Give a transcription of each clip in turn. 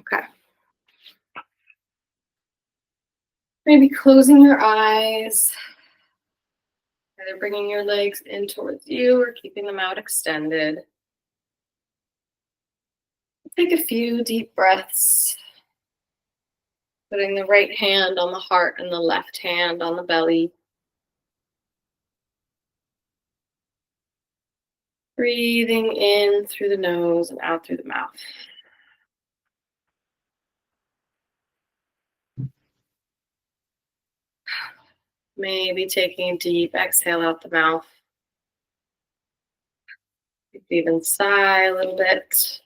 Okay. Maybe closing your eyes, either bringing your legs in towards you or keeping them out extended. Take a few deep breaths, putting the right hand on the heart and the left hand on the belly. Breathing in through the nose and out through the mouth. Maybe taking a deep exhale out the mouth. You can even sigh a little bit.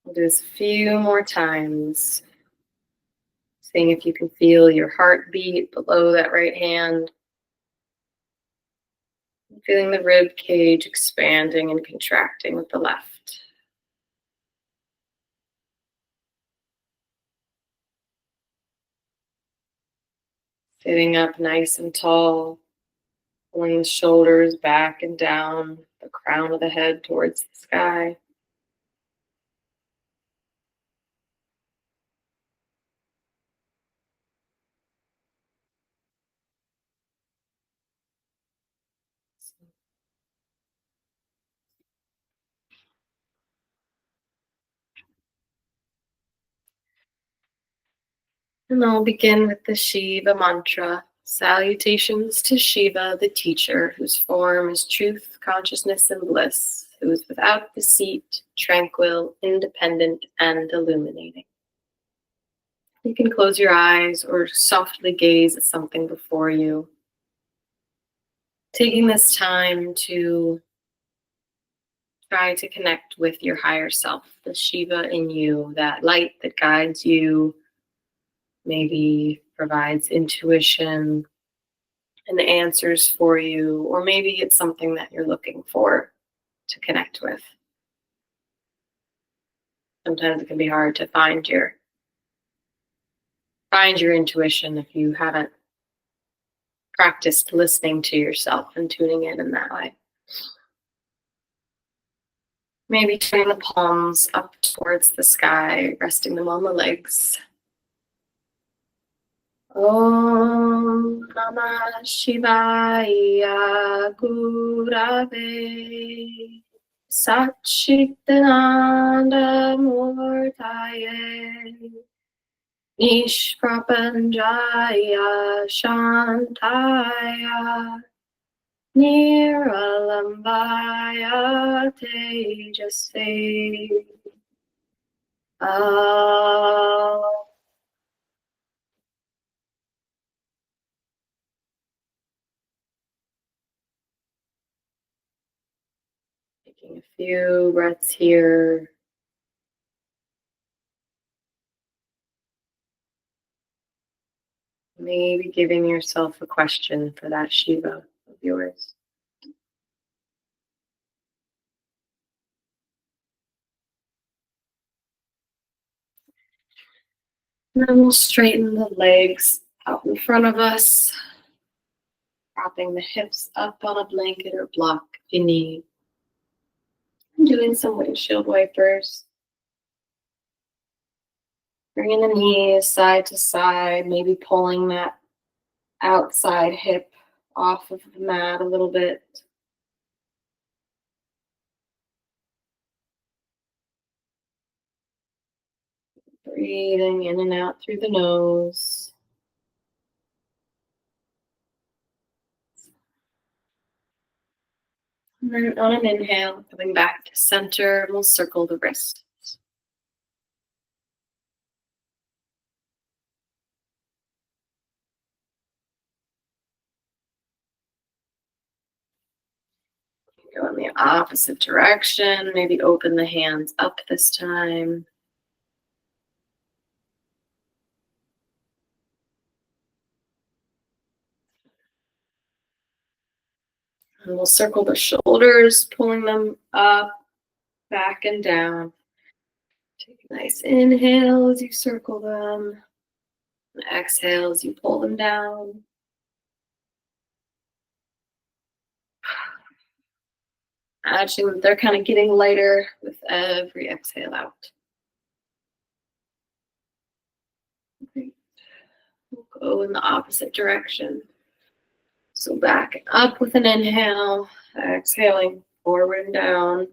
We'll do this a few more times. Seeing if you can feel your heartbeat below that right hand. Feeling the rib cage expanding and contracting with the left. Sitting up nice and tall, pulling the shoulders back and down, the crown of the head towards the sky. And I'll begin with the Shiva mantra. Salutations to Shiva, the teacher, whose form is truth, consciousness, and bliss, who is without deceit, tranquil, independent, and illuminating. You can close your eyes or softly gaze at something before you. Taking this time to try to connect with your higher self, the Shiva in you, that light that guides you, maybe provides intuition and answers for you, or maybe it's something that you're looking for to connect with. Sometimes it can be hard to find your intuition if you haven't practiced listening to yourself and tuning in that way. Maybe turning the palms up towards the sky, resting them on the legs. Om Namah Shivaya Gurave Satchitananda Murtaye Nishprapanjaya Shantaya Niralambaya Tejase. Taking a few breaths here. Maybe giving yourself a question for that Shiva of yours. And then we'll straighten the legs out in front of us, propping the hips up on a blanket or block if you need. I'm doing some windshield wipers. Bringing the knees side to side, maybe pulling that outside hip off of the mat a little bit. Breathing in and out through the nose. And then on an inhale, coming back to center, we'll circle the wrists. Go in the opposite direction, maybe open the hands up this time. And we'll circle the shoulders, pulling them up, back, and down. Take a nice inhale as you circle them. And exhale as you pull them down. Imagining that they're kind of getting lighter with every exhale out. Great. We'll go in the opposite direction. So back up with an inhale, exhaling forward and down.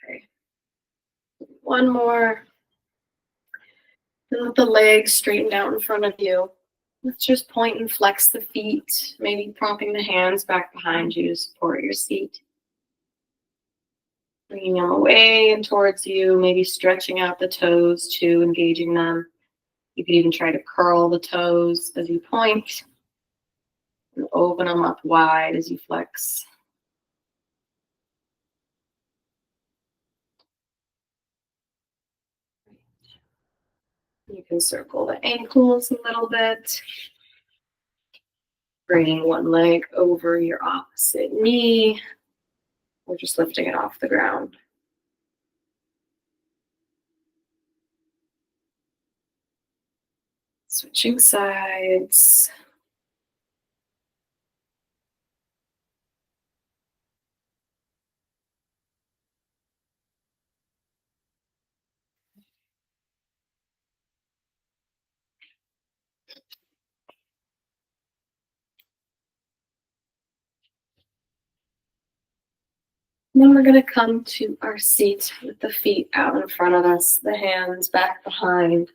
Okay. One more. Then with the legs straightened out in front of you, let's just point and flex the feet, maybe propping the hands back behind you to support your seat. Bringing them away and towards you, maybe stretching out the toes too, engaging them. You could even try to curl the toes as you point and open them up wide as you flex. You can circle the ankles a little bit. Bringing one leg over your opposite knee, or just lifting it off the ground. Switching sides. And then we're going to come to our seat with the feet out in front of us, the hands back behind.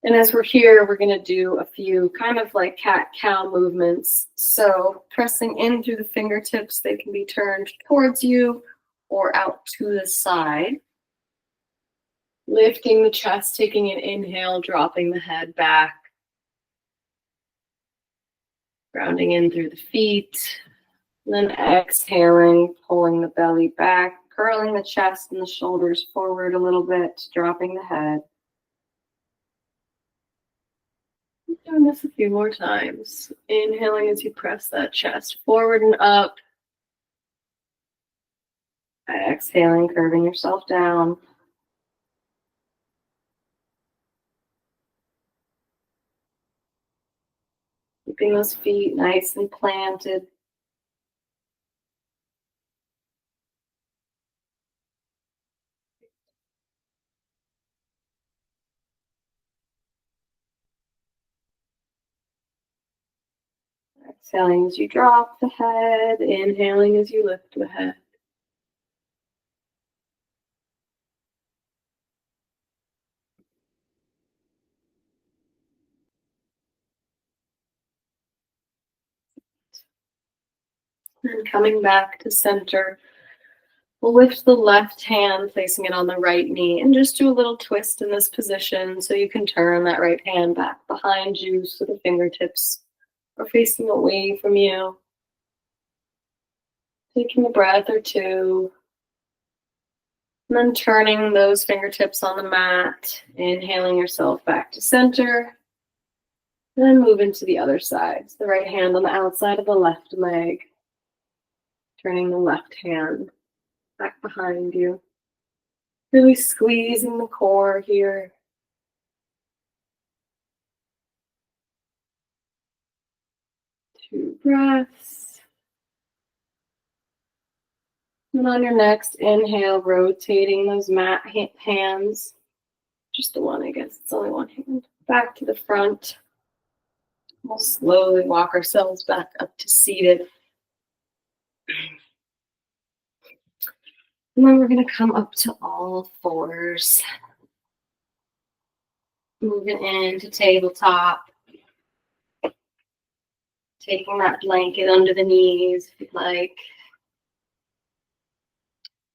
And as we're here, we're going to do a few kind of like cat-cow movements. So pressing in through the fingertips, they can be turned towards you or out to the side. Lifting the chest, taking an inhale, dropping the head back. Grounding in through the feet. And then exhaling, pulling the belly back, curling the chest and the shoulders forward a little bit, dropping the head. Keep doing this a few more times. Inhaling as you press that chest forward and up. Exhaling, curving yourself down. Keeping those feet nice and planted. Exhaling as you drop the head, inhaling as you lift the head. And coming back to center, we'll lift the left hand, placing it on the right knee, and just do a little twist in this position so you can turn that right hand back behind you so the fingertips are facing away from you. Taking a breath or two. And then turning those fingertips on the mat, inhaling yourself back to center. And then move into the other side. So the right hand on the outside of the left leg. Turning the left hand back behind you. Really squeezing the core here. 2 breaths. And on your next inhale, rotating those mat hands. Just the one, I guess. It's only one hand. Back to the front. We'll slowly walk ourselves back up to seated. And then we're going to come up to all fours. Moving into tabletop. Taking that blanket under the knees if you'd like.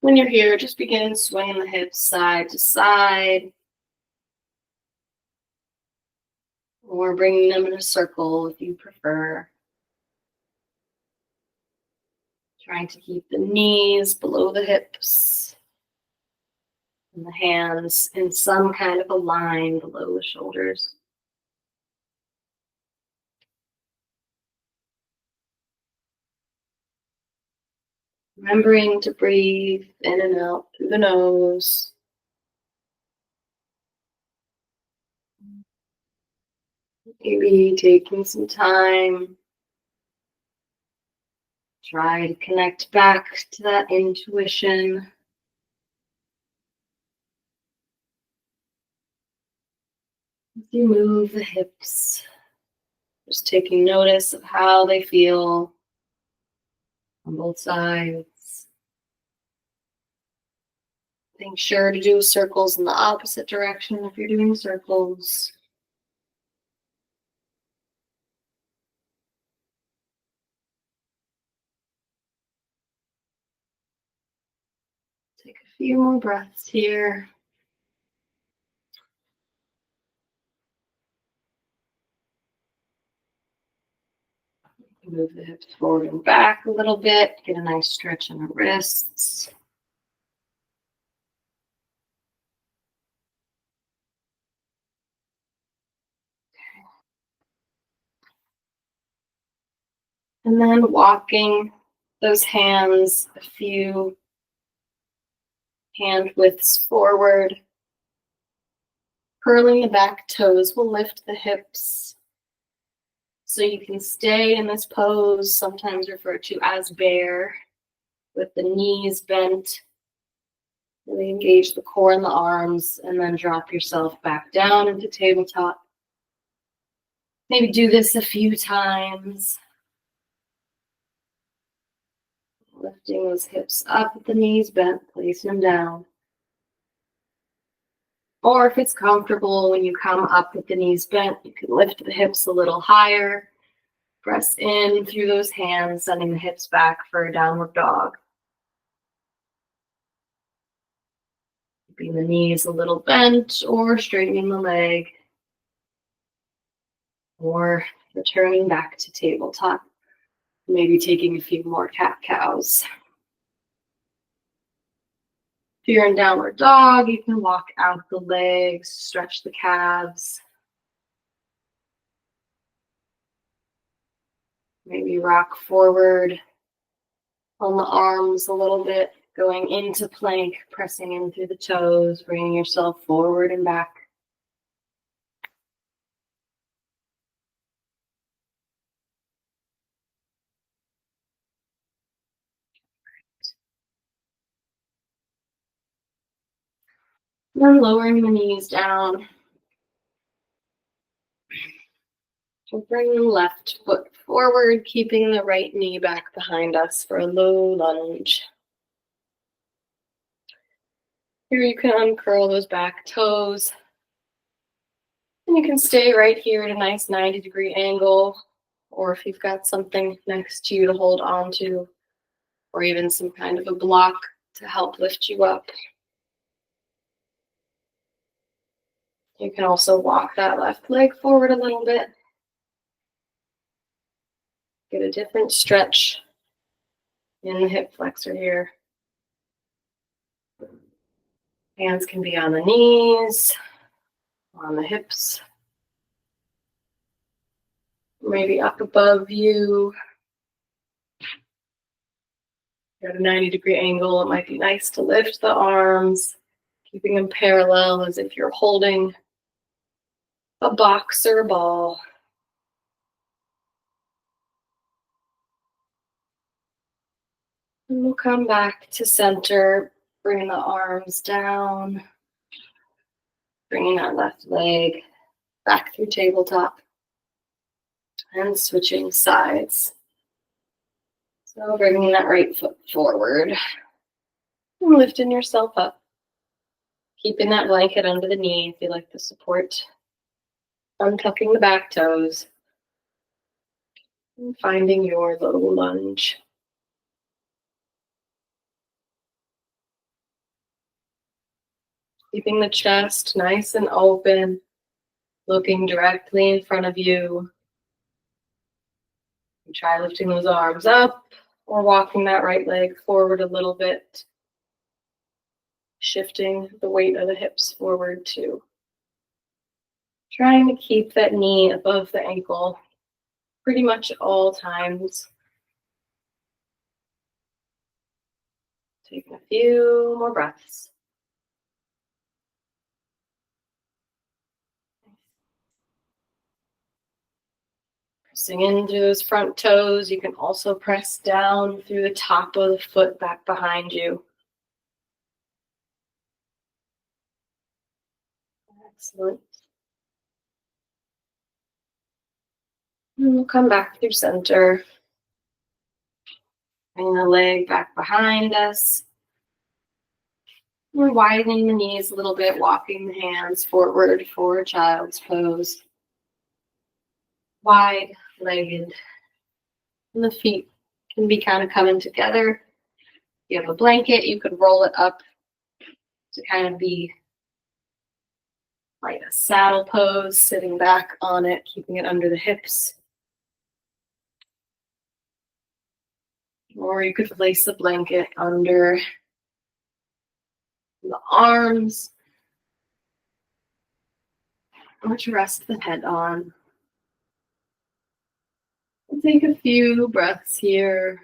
When you're here, just begin swinging the hips side to side. Or bringing them in a circle if you prefer. Trying to keep the knees below the hips. And the hands in some kind of a line below the shoulders. Remembering to breathe in and out through the nose. Maybe taking some time, try to connect back to that intuition. As you move the hips, just taking notice of how they feel on both sides. Being sure to do circles in the opposite direction if you're doing circles. Take a few more breaths here. Move the hips forward and back a little bit. Get a nice stretch in the wrists. And then walking those hands a few hand widths forward. Curling the back toes will lift the hips. So you can stay in this pose, sometimes referred to as bear, with the knees bent. Really engage the core and the arms, and then drop yourself back down into tabletop. Maybe do this a few times. Lifting those hips up with the knees bent, placing them down. Or if it's comfortable when you come up with the knees bent, you can lift the hips a little higher. Press in through those hands, sending the hips back for a downward dog. Keeping the knees a little bent or straightening the leg. Or returning back to tabletop. Maybe taking a few more cat-cows. If you're in downward dog, you can walk out the legs, stretch the calves. Maybe rock forward on the arms a little bit, going into plank, pressing in through the toes, bringing yourself forward and back. Then lowering the knees down. We'll bring the left foot forward, keeping the right knee back behind us for a low lunge. Here you can uncurl those back toes. And you can stay right here at a nice 90-degree angle, or if you've got something next to you to hold on to, or even some kind of a block to help lift you up. You can also walk that left leg forward a little bit. Get a different stretch in the hip flexor here. Hands can be on the knees, on the hips, maybe up above you. At a 90-degree angle, it might be nice to lift the arms, keeping them parallel as if you're holding a box or a ball. And we'll come back to center, bring the arms down, bringing that left leg back through tabletop, and switching sides. So bringing that right foot forward, and lifting yourself up, keeping that blanket under the knee if you like the support, untucking the back toes, and finding your low lunge. Keeping the chest nice and open, looking directly in front of you. And try lifting those arms up or walking that right leg forward a little bit, shifting the weight of the hips forward too. Trying to keep that knee above the ankle pretty much at all times. Taking a few more breaths. Pressing in through those front toes. You can also press down through the top of the foot back behind you. Excellent. And we'll come back through center. Bring the leg back behind us. We're widening the knees a little bit, walking the hands forward for child's pose. Wide-legged. And the feet can be kind of coming together. If you have a blanket, you could roll it up to kind of be like a saddle pose, sitting back on it, keeping it under the hips. Or you could place the blanket under the arms, or to rest the head on. We'll take a few breaths here.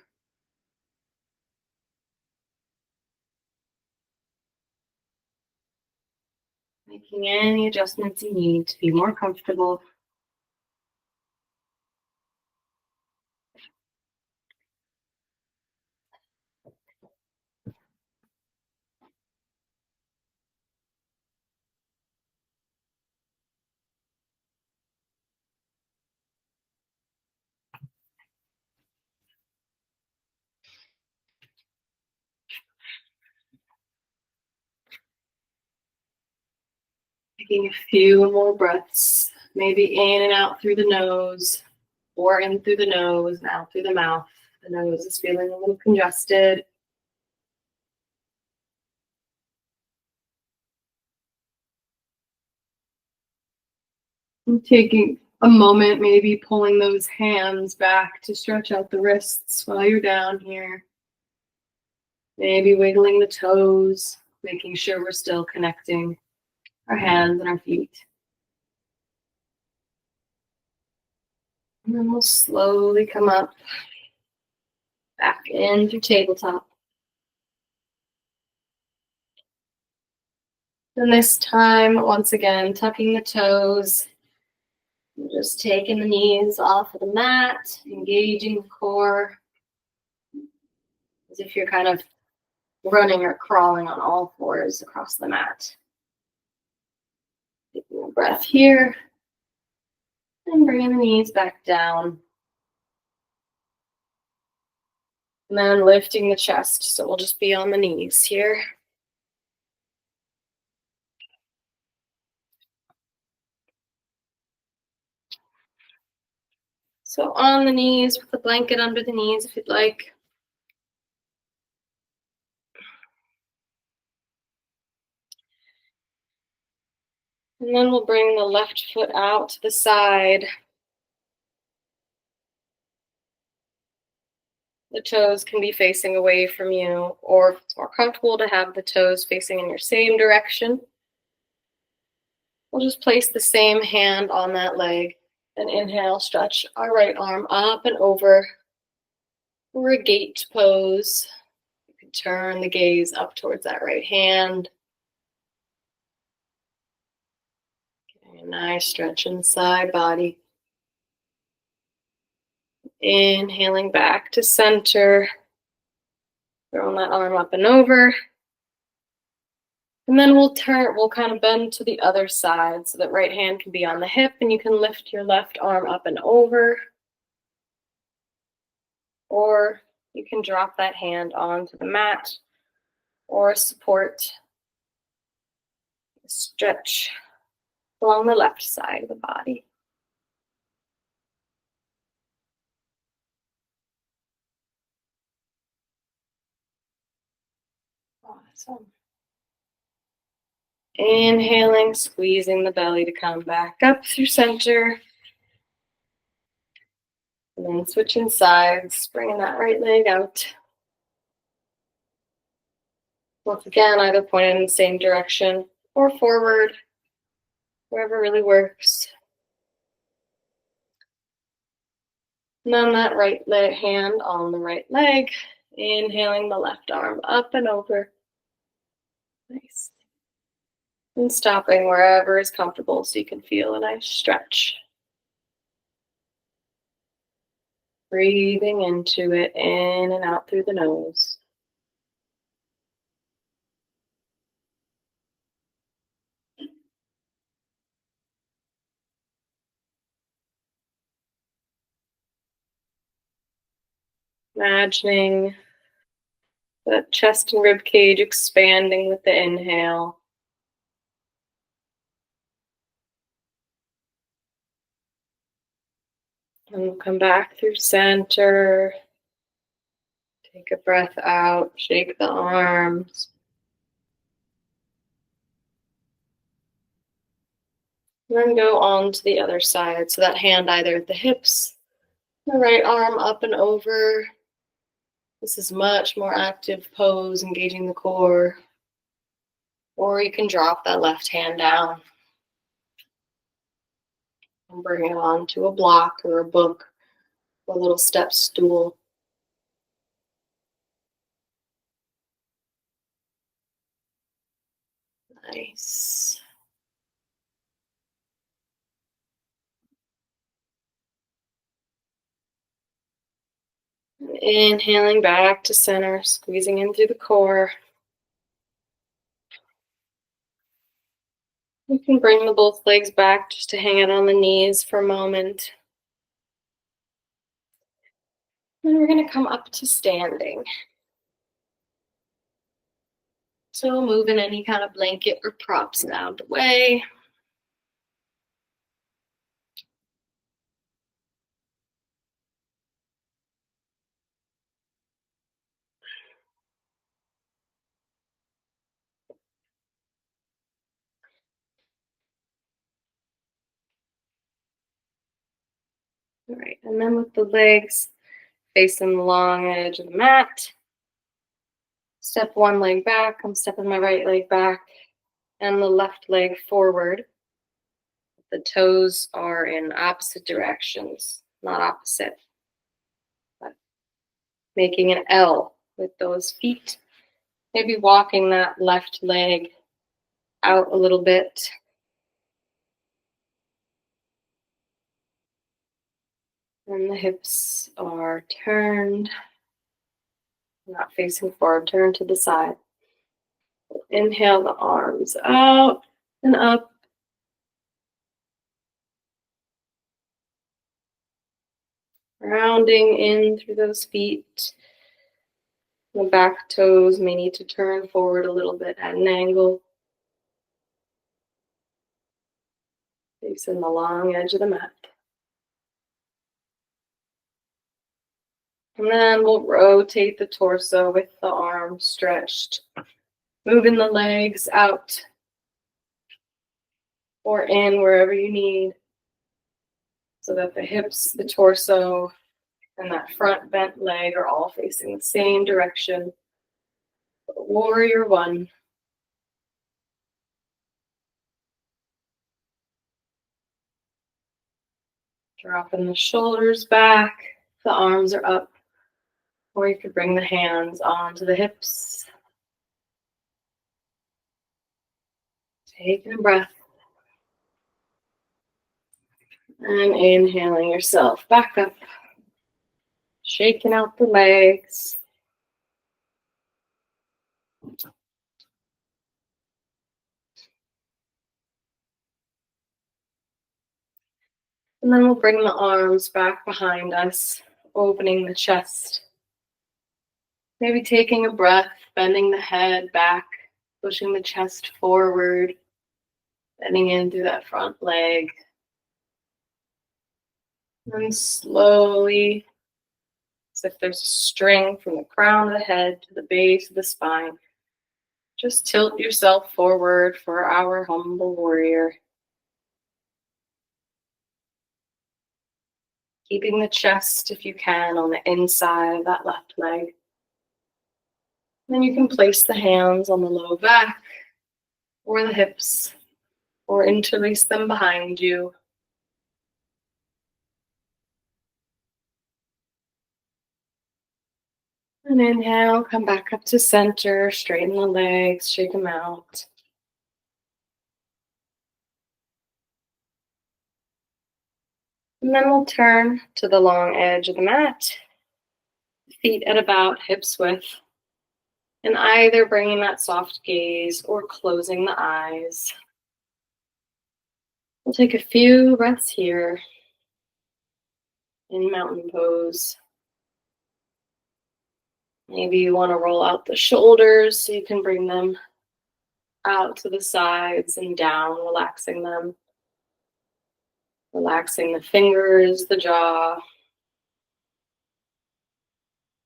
Making any adjustments you need to be more comfortable. Taking a few more breaths, maybe in and out through the nose, or in through the nose and out through the mouth. The nose is feeling a little congested. And taking a moment, maybe pulling those hands back to stretch out the wrists while you're down here. Maybe wiggling the toes, making sure we're still connecting our hands and our feet. And then we'll slowly come up, back into tabletop. And this time, once again, tucking the toes, and just taking the knees off of the mat, engaging the core, as if you're kind of running or crawling on all fours across the mat. Taking a breath here, and bringing the knees back down. And then lifting the chest, so we'll just be on the knees here. So on the knees with the blanket under the knees if you'd like. And then we'll bring the left foot out to the side. The toes can be facing away from you, or if it's more comfortable to have the toes facing in your same direction, we'll just place the same hand on that leg and inhale, stretch our right arm up and over. We're a gate pose. You can turn the gaze up towards that right hand. Getting a nice stretch in the side body. Inhaling back to center. Throwing that arm up and over. And then we'll kind of bend to the other side so that right hand can be on the hip and you can lift your left arm up and over. Or you can drop that hand onto the mat or support, stretch along the left side of the body. Awesome. Inhaling, squeezing the belly to come back up through center. And then switching sides, bringing that right leg out. Once again, either pointed in the same direction or forward, wherever really works. And then that right hand on the right leg, inhaling the left arm up and over. Nice. And stopping wherever is comfortable so you can feel a nice stretch. Breathing into it, in and out through the nose. Imagining the chest and rib cage expanding with the inhale. And we'll come back through center. Take a breath out, shake the arms. And then go on to the other side. So that hand either at the hips, the right arm up and over. This is much more active pose, engaging the core. Or you can drop that left hand down and bring it onto a block or a book or a little step stool. Nice. And inhaling back to center, squeezing in through the core. You can bring the both legs back just to hang out on the knees for a moment. And we're going to come up to standing. So moving any kind of blanket or props out of the way. All right, and then with the legs facing the long edge of the mat, step one leg back. I'm stepping my right leg back and the left leg forward. The toes are in opposite directions, not opposite, but making an L with those feet. Maybe walking that left leg out a little bit. And the hips are turned, not facing forward, turn to the side. Inhale the arms out and up. Rounding in through those feet. The back toes may need to turn forward a little bit at an angle. Facing the long edge of the mat. And then we'll rotate the torso with the arms stretched. Moving the legs out or in wherever you need. So that the hips, the torso, and that front bent leg are all facing the same direction. Warrior one. Dropping the shoulders back, the arms are up, or you could bring the hands onto the hips. Taking a breath. And inhaling yourself back up. Shaking out the legs. And then we'll bring the arms back behind us, opening the chest. Maybe taking a breath, bending the head back, pushing the chest forward, bending in through that front leg. And slowly, as if there's a string from the crown of the head to the base of the spine, just tilt yourself forward for our humble warrior. Keeping the chest, if you can, on the inside of that left leg. Then you can place the hands on the low back or the hips, or interlace them behind you. And inhale, come back up to center, straighten the legs, shake them out. And then we'll turn to the long edge of the mat, feet at about hips width, and either bringing that soft gaze or closing the eyes. We'll take a few breaths here in mountain pose. Maybe you want to roll out the shoulders so you can bring them out to the sides and down, relaxing them. Relaxing the fingers, the jaw,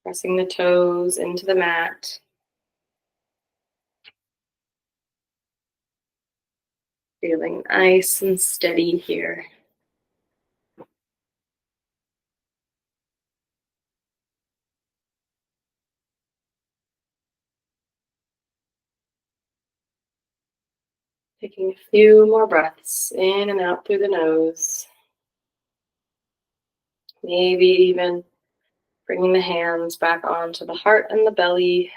pressing the toes into the mat. Feeling nice and steady here. Taking a few more breaths in and out through the nose. Maybe even bringing the hands back onto the heart and the belly.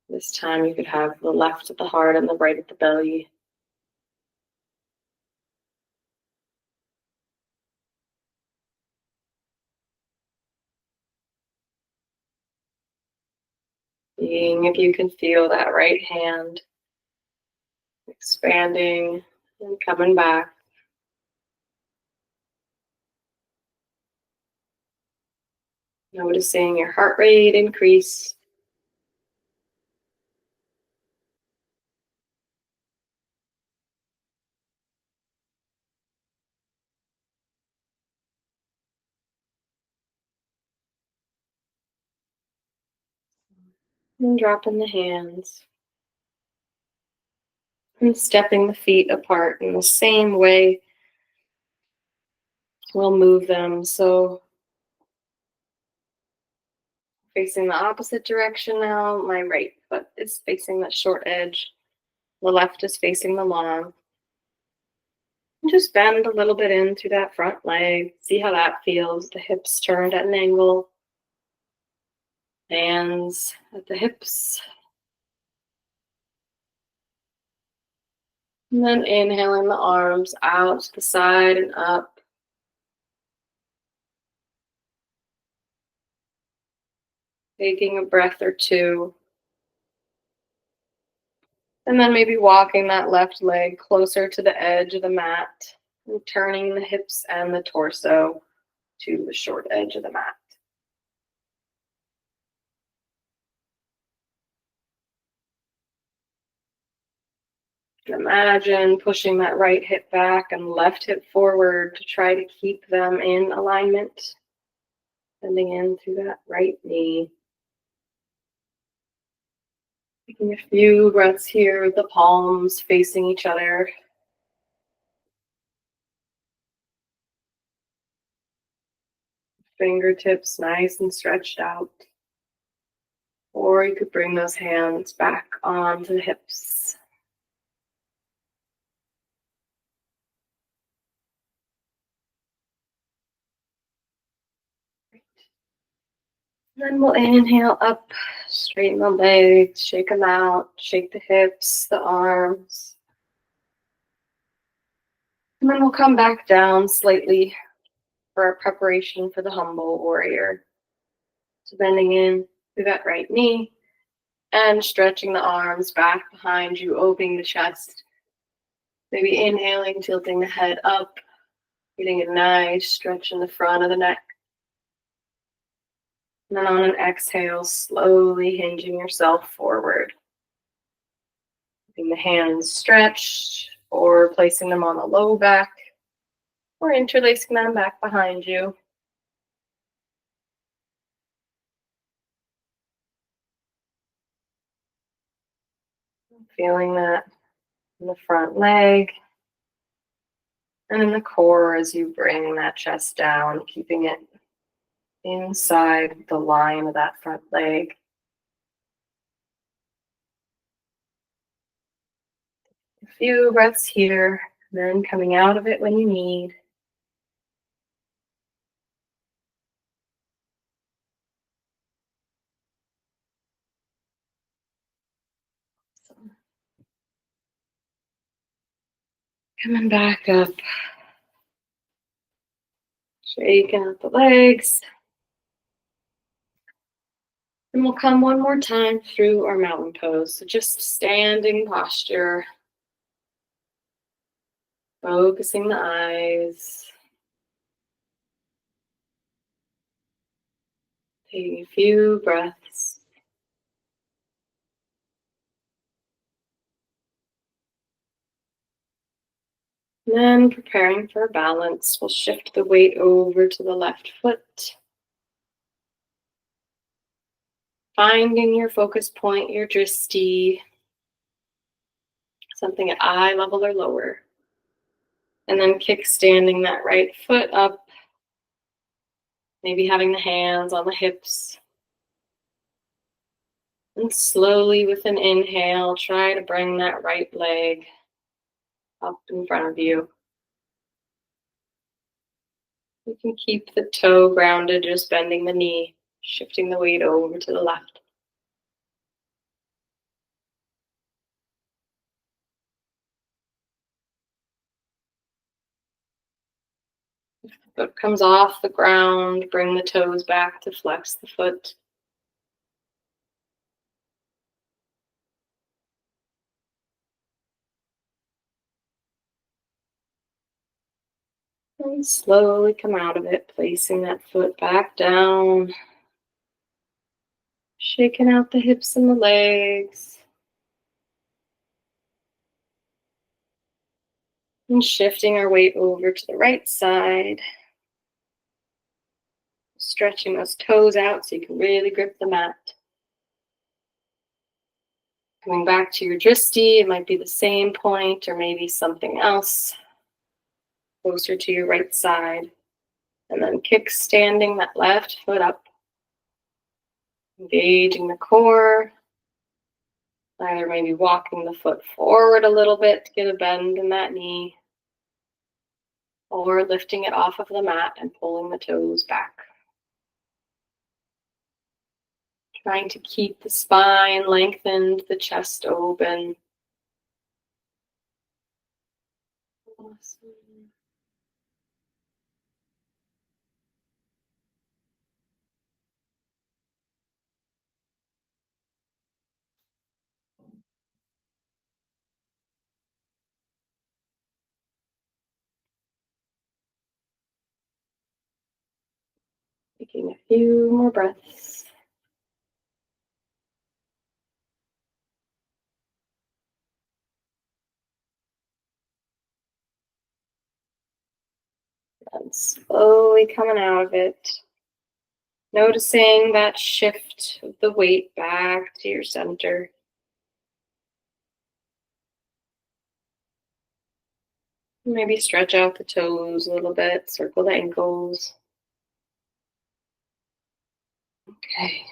This time you could have the left at the heart and the right at the belly. Seeing if you can feel that right hand expanding and coming back. Noticing your heart rate increase. And dropping the hands. And stepping the feet apart in the same way. We'll move them so facing the opposite direction now. My right foot is facing the short edge. The left is facing the long. And just bend a little bit in through that front leg. See how that feels. The hips turned at an angle. Hands at the hips. And then inhaling the arms out to the side and up. Taking a breath or two. And then maybe walking that left leg closer to the edge of the mat and turning the hips and the torso to the short edge of the mat. Imagine pushing that right hip back and left hip forward to try to keep them in alignment. Bending in through that right knee. Taking a few breaths here with the palms facing each other. Fingertips nice and stretched out. Or you could bring those hands back onto the hips. Then we'll inhale up, straighten the legs, shake them out, shake the hips, the arms. And then we'll come back down slightly for our preparation for the humble warrior. So bending in through that right knee and stretching the arms back behind you, opening the chest. Maybe inhaling, tilting the head up, getting a nice stretch in the front of the neck. And then on an exhale, slowly hinging yourself forward. Keeping the hands stretched or placing them on the low back or interlacing them back behind you. Feeling that in the front leg and in the core as you bring that chest down, keeping it inside the line of that front leg. A few breaths here, then coming out of it when you need. Coming back up. Shaking out the legs. And we'll come one more time through our mountain pose. So just standing posture. Focusing the eyes. Taking a few breaths. And then preparing for balance, we'll shift the weight over to the left foot. Finding your focus point, your drishti, something at eye level or lower. And then kickstanding that right foot up. Maybe having the hands on the hips. And slowly with an inhale, try to bring that right leg up in front of you. You can keep the toe grounded, just bending the knee, shifting the weight over to the left. If the foot comes off the ground, bring the toes back to flex the foot. And slowly come out of it, placing that foot back down. Shaking out the hips and the legs. And shifting our weight over to the right side. Stretching those toes out so you can really grip the mat. Coming back to your drishti, it might be the same point or maybe something else closer to your right side. And then kickstanding that left foot up. Engaging the core. Either maybe walking the foot forward a little bit to get a bend in that knee. Or lifting it off of the mat and pulling the toes back. Trying to keep the spine lengthened, the chest open. Awesome. Taking a few more breaths. And slowly coming out of it. Noticing that shift of the weight back to your center. Maybe stretch out the toes a little bit, circle the ankles. Okay.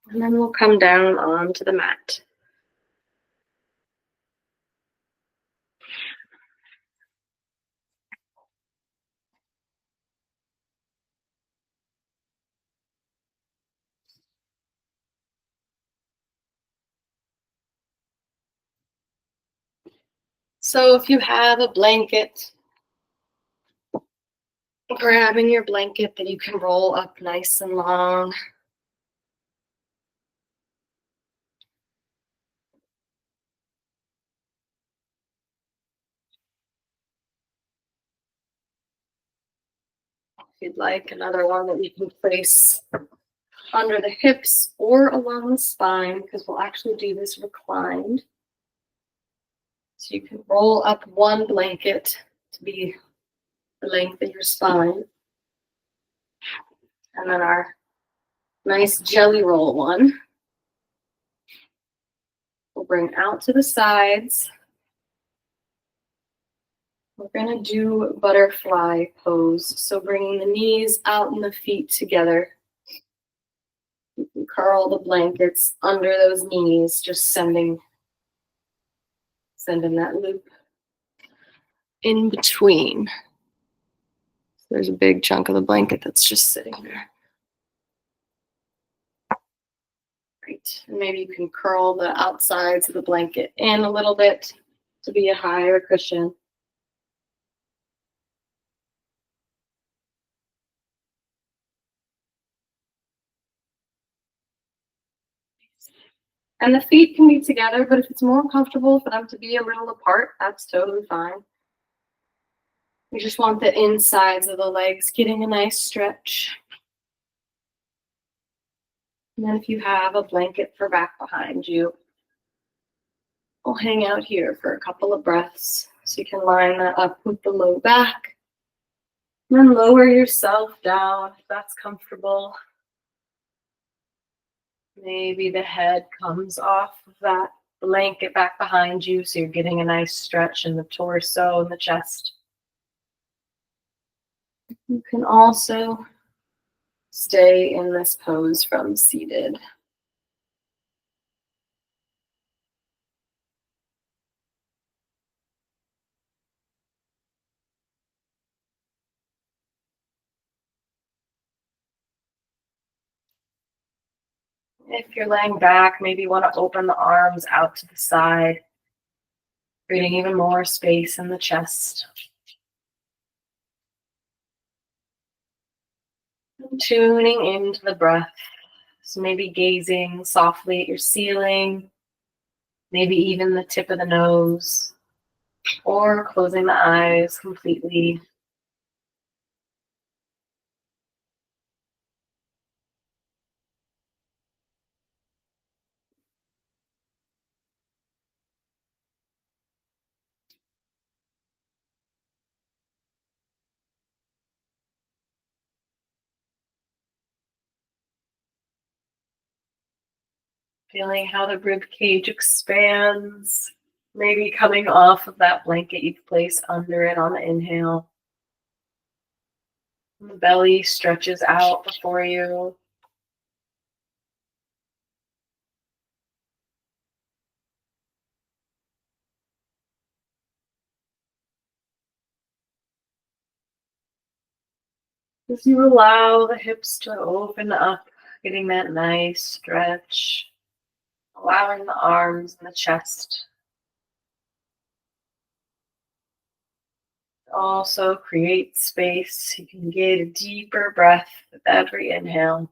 And then we'll come down onto the mat. So if you have a blanket, grabbing your blanket that you can roll up nice and long. If you'd like, another one that you can place under the hips or along the spine, because we'll actually do this reclined. So you can roll up one blanket to be the length of your spine. And then our nice jelly roll one. We'll bring out to the sides. We're going to do butterfly pose. So bringing the knees out and the feet together. You can curl the blankets under those knees, just sending that loop in between. So there's a big chunk of the blanket that's just sitting there. Great. And maybe you can curl the outsides of the blanket in a little bit to be a higher cushion. And the feet can be together, but if it's more comfortable for them to be a little apart, that's totally fine. You just want the insides of the legs getting a nice stretch. And then if you have a blanket for back behind you, we'll hang out here for a couple of breaths so you can line that up with the low back. And then lower yourself down if that's comfortable. Maybe the head comes off of that blanket back behind you so you're getting a nice stretch in the torso and the chest. You can also stay in this pose from seated. If you're laying back, maybe you want to open the arms out to the side, creating even more space in the chest. And tuning into the breath. So maybe gazing softly at your ceiling, maybe even the tip of the nose, or closing the eyes completely. Feeling how the rib cage expands, maybe coming off of that blanket you've placed under it on the inhale. And the belly stretches out before you. As you allow the hips to open up, getting that nice stretch, allowing the arms and the chest to also create space. You can get a deeper breath with every inhale.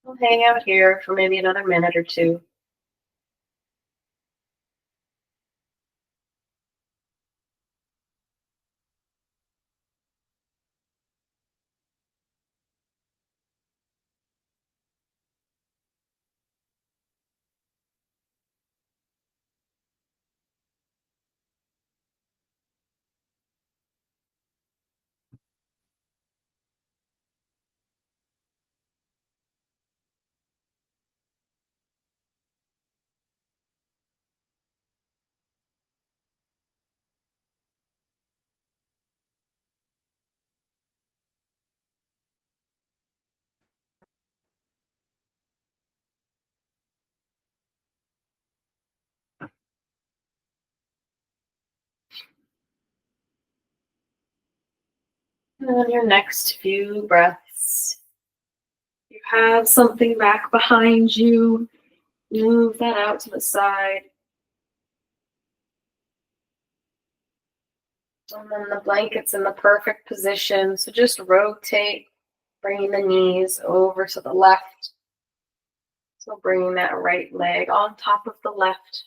We'll hang out here for maybe another minute or two. And on your next few breaths, you have something back behind you, move that out to the side. And then the blanket's in the perfect position. So just rotate, bringing the knees over to the left. So bringing that right leg on top of the left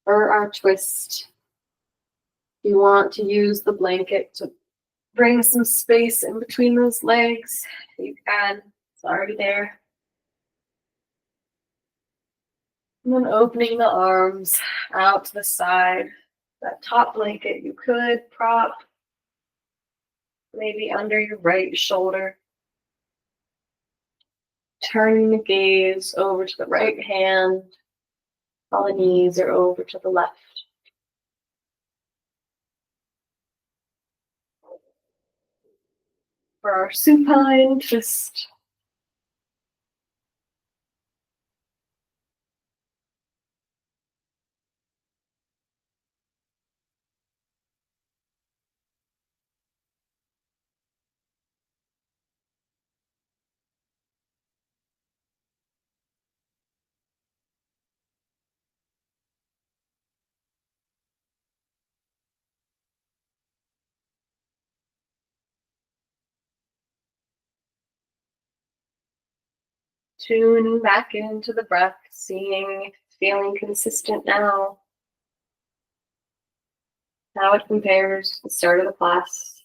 for our twist. You want to use the blanket to bring some space in between those legs. You can, it's already there. And then opening the arms out to the side. That top blanket you could prop maybe under your right shoulder. Turning the gaze over to the right hand while the knees are over to the left. For our supine twist. Tune back into the breath, seeing if it's feeling consistent now, how it compares to the start of the class.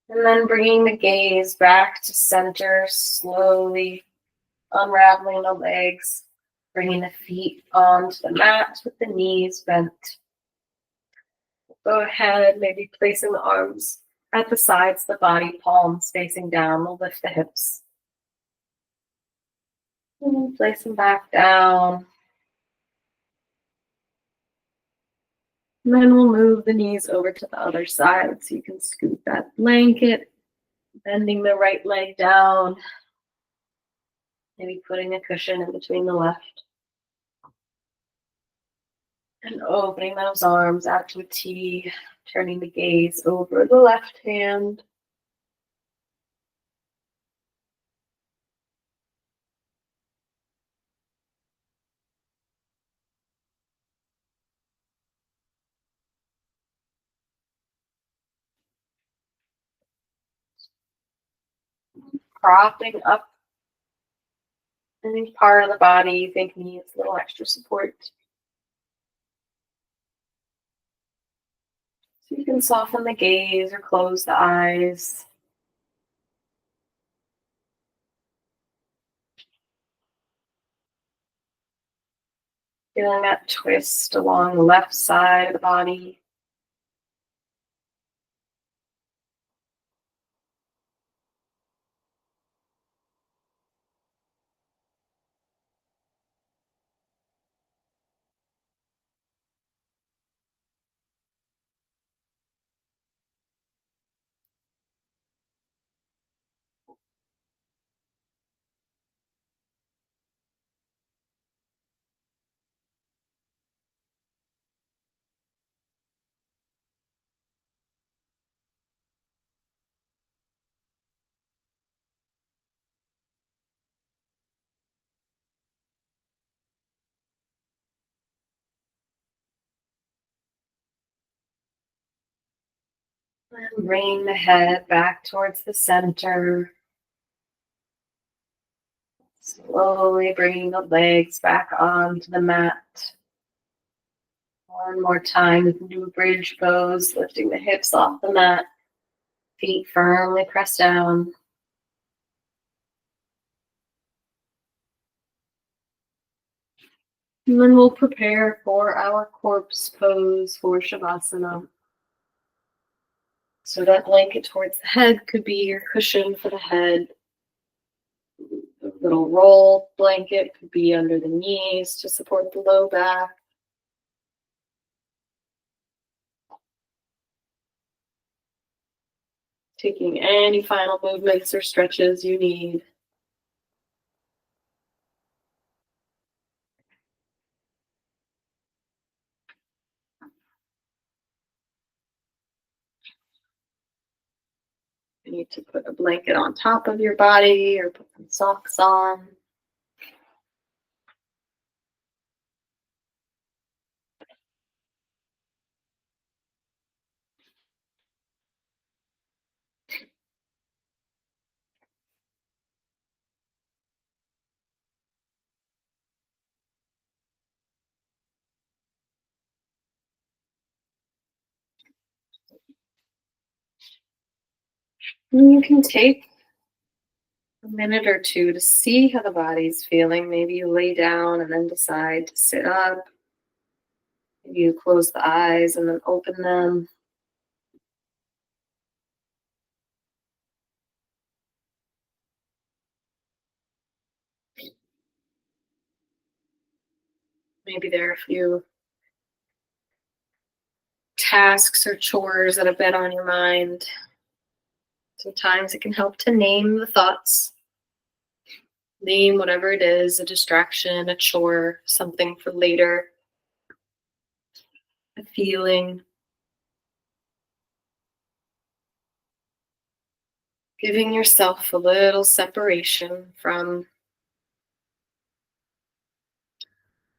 And then bringing the gaze back to center, slowly unraveling the legs, bringing the feet onto the mat with the knees bent. Go ahead, maybe placing the arms at the sides of the body, palms facing down. We'll lift the hips. And place them back down. And then we'll move the knees over to the other side so you can scoot that blanket, bending the right leg down, maybe putting a cushion in between the left. And opening those arms out to a T, turning the gaze over the left hand. Propping up any part of the body you think needs a little extra support. So you can soften the gaze or close the eyes. Feeling that twist along the left side of the body. And bringing the head back towards the center. Slowly bringing the legs back onto the mat. One more time, we can do a bridge pose, lifting the hips off the mat, feet firmly pressed down. And then we'll prepare for our corpse pose for Shavasana. So that blanket towards the head could be your cushion for the head. A little roll blanket could be under the knees to support the low back. Taking any final movements or stretches you need. You need to put a blanket on top of your body or put some socks on. And you can take a minute or two to see how the body's feeling. Maybe you lay down and then decide to sit up. Maybe you close the eyes and then open them. Maybe there are a few tasks or chores that have been on your mind. Sometimes it can help to name the thoughts. Name whatever it is, a distraction, a chore, something for later, a feeling. Giving yourself a little separation from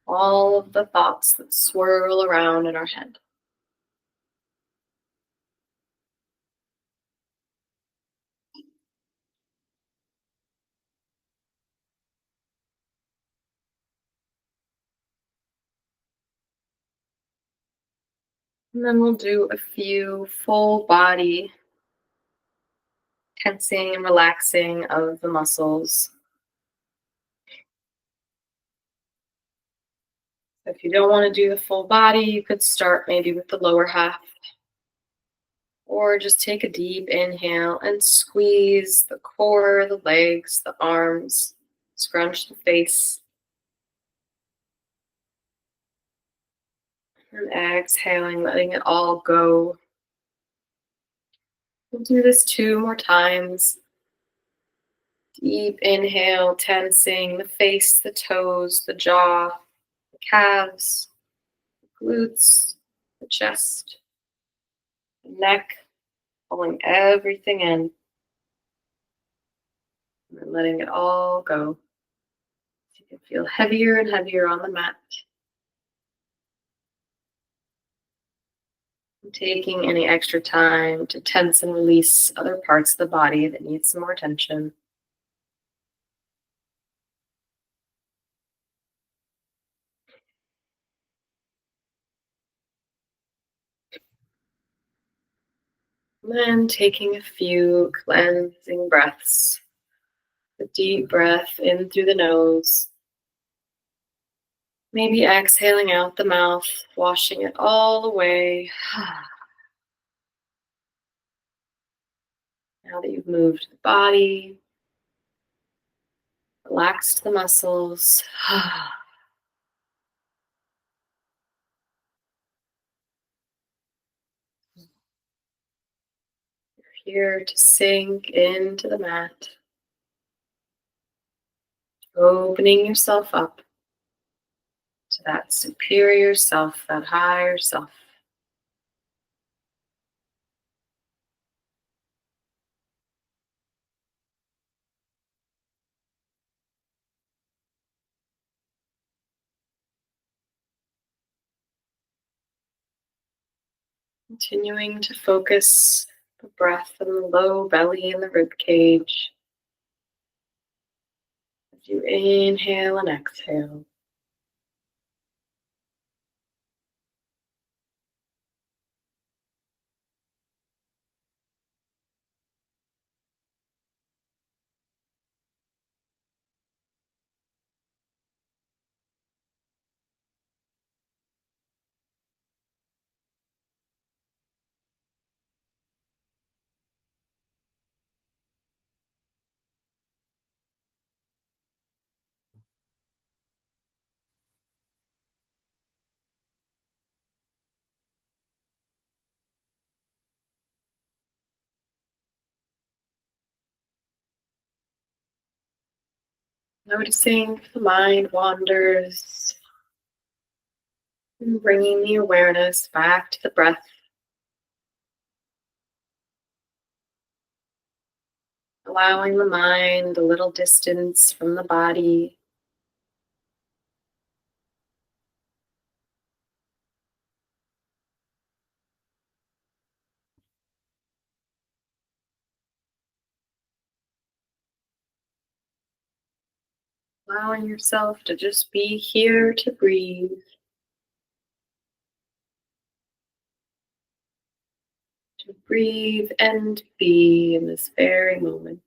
all of the thoughts that swirl around in our head. And then we'll do a few full body tensing and relaxing of the muscles. If you don't want to do the full body, you could start maybe with the lower half, or just take a deep inhale and squeeze the core, the legs, the arms, scrunch the face, and exhaling, letting it all go. We'll do this 2 more times. Deep inhale, tensing the face, the toes, the jaw, the calves, glutes, the chest, the neck, pulling everything in and then letting it all go. You can feel heavier and heavier on the mat. And taking any extra time to tense and release other parts of the body that need some more tension. And then taking a few cleansing breaths. A deep breath in through the nose. Maybe exhaling out the mouth, washing it all away. Now that you've moved the body, relaxed the muscles. You're here to sink into the mat, opening yourself up to that superior self, that higher self. Continuing to focus the breath in the low belly and the rib cage as you inhale and exhale. Noticing if the mind wanders and bringing the awareness back to the breath. Allowing the mind a little distance from the body. Allowing yourself to just be here to breathe. To breathe and be in this very moment.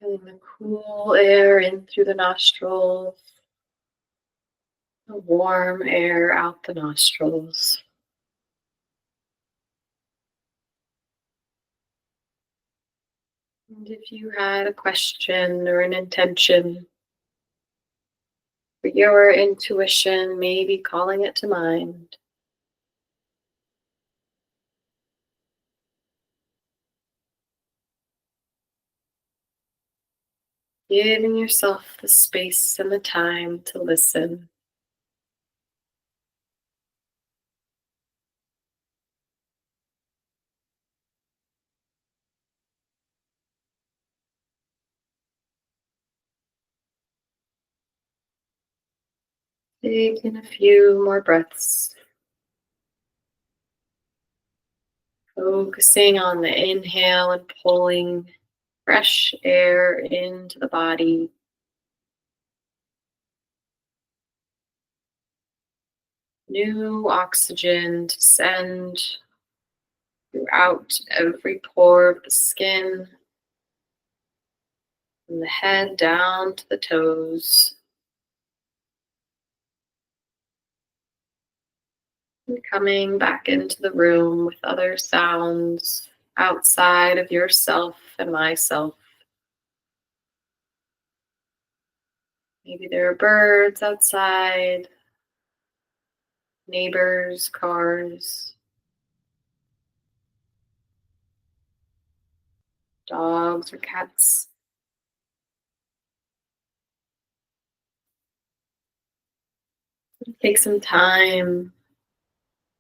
Feeling the cool air in through the nostrils. The warm air out the nostrils. And if you had a question or an intention for your intuition, maybe calling it to mind. giving yourself the space and the time to listen. Take in a few more breaths, focusing on the inhale and pulling fresh air into the body. New oxygen to send throughout every pore of the skin, from the head down to the toes. And coming back into the room with other sounds outside of yourself and myself. Maybe there are birds outside, neighbors, cars, dogs or cats. Take some time,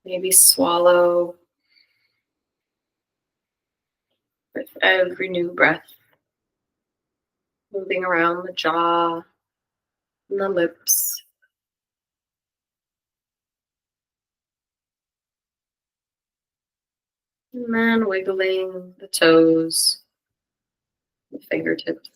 maybe swallow with every new breath, moving around the jaw and the lips. And then wiggling the toes, the fingertips.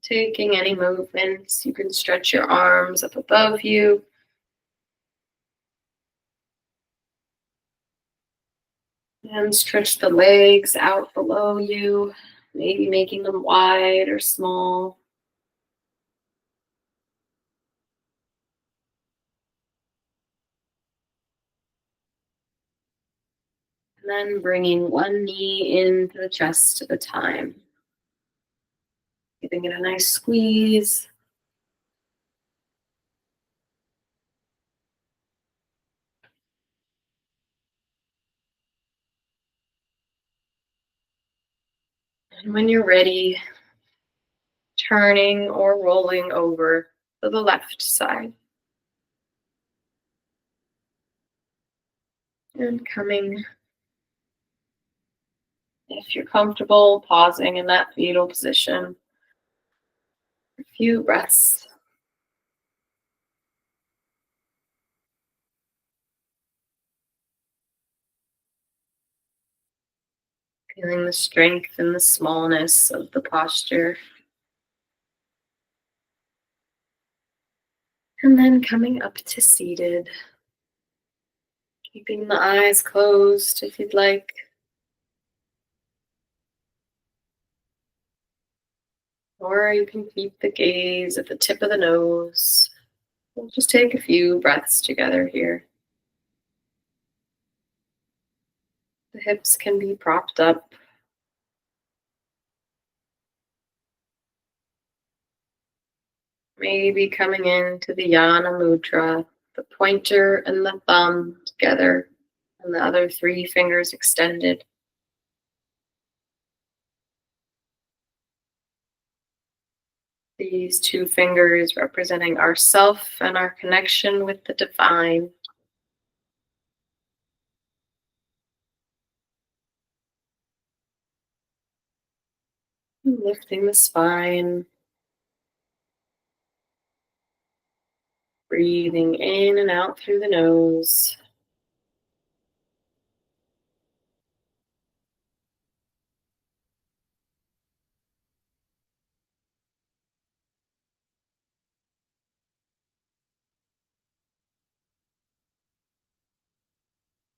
Taking any movements, you can stretch your arms up above you. And stretch the legs out below you, maybe making them wide or small. And then bringing one knee into the chest at a time. Giving it a nice squeeze. And when you're ready, turning or rolling over to the left side. And coming, if you're comfortable, pausing in that fetal position. A few breaths. Feeling the strength and the smallness of the posture. And then coming up to seated. Keeping the eyes closed if you'd like. Or you can keep the gaze at the tip of the nose. We'll just take a few breaths together here. The hips can be propped up. Maybe coming into the Yana Mudra, the pointer and the thumb together, and the other three fingers extended. These two fingers representing ourself and our connection with the divine. Lifting the spine. Breathing in and out through the nose.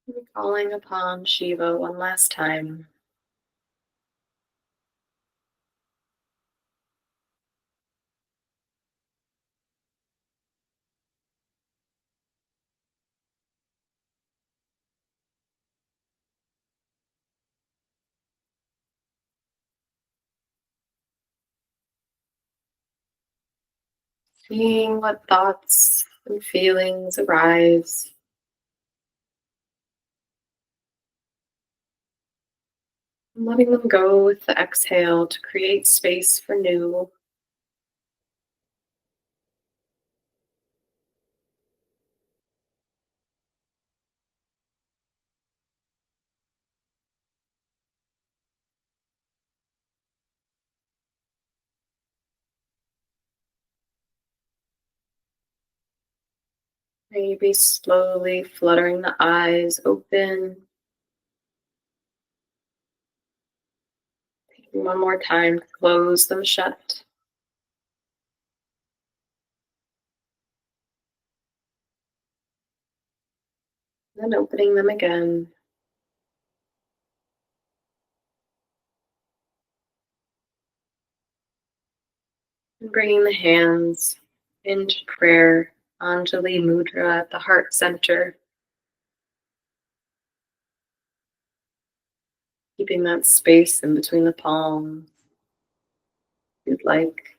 And calling upon Shiva one last time. Seeing what thoughts and feelings arise, and letting them go with the exhale to create space for new. Maybe slowly fluttering the eyes open. Taking one more time to close them shut. Then opening them again. And bringing the hands into prayer, Anjali Mudra at the heart center. Keeping that space in between the palms, if you'd like.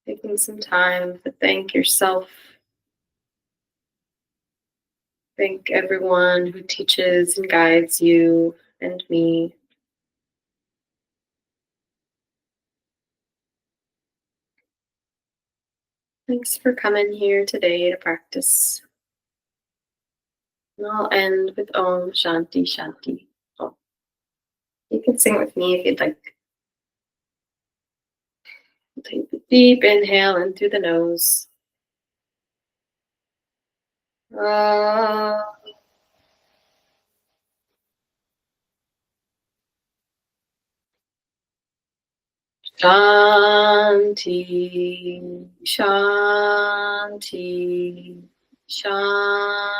Taking some time to thank yourself, thank everyone who teaches and guides you and me. Thanks for coming here today to practice. And I'll end with Om Shanti Shanti. Oh, you can sing with me if you'd like. Take a deep inhale in through the nose. Ah. Shanti, Shanti, Shanti.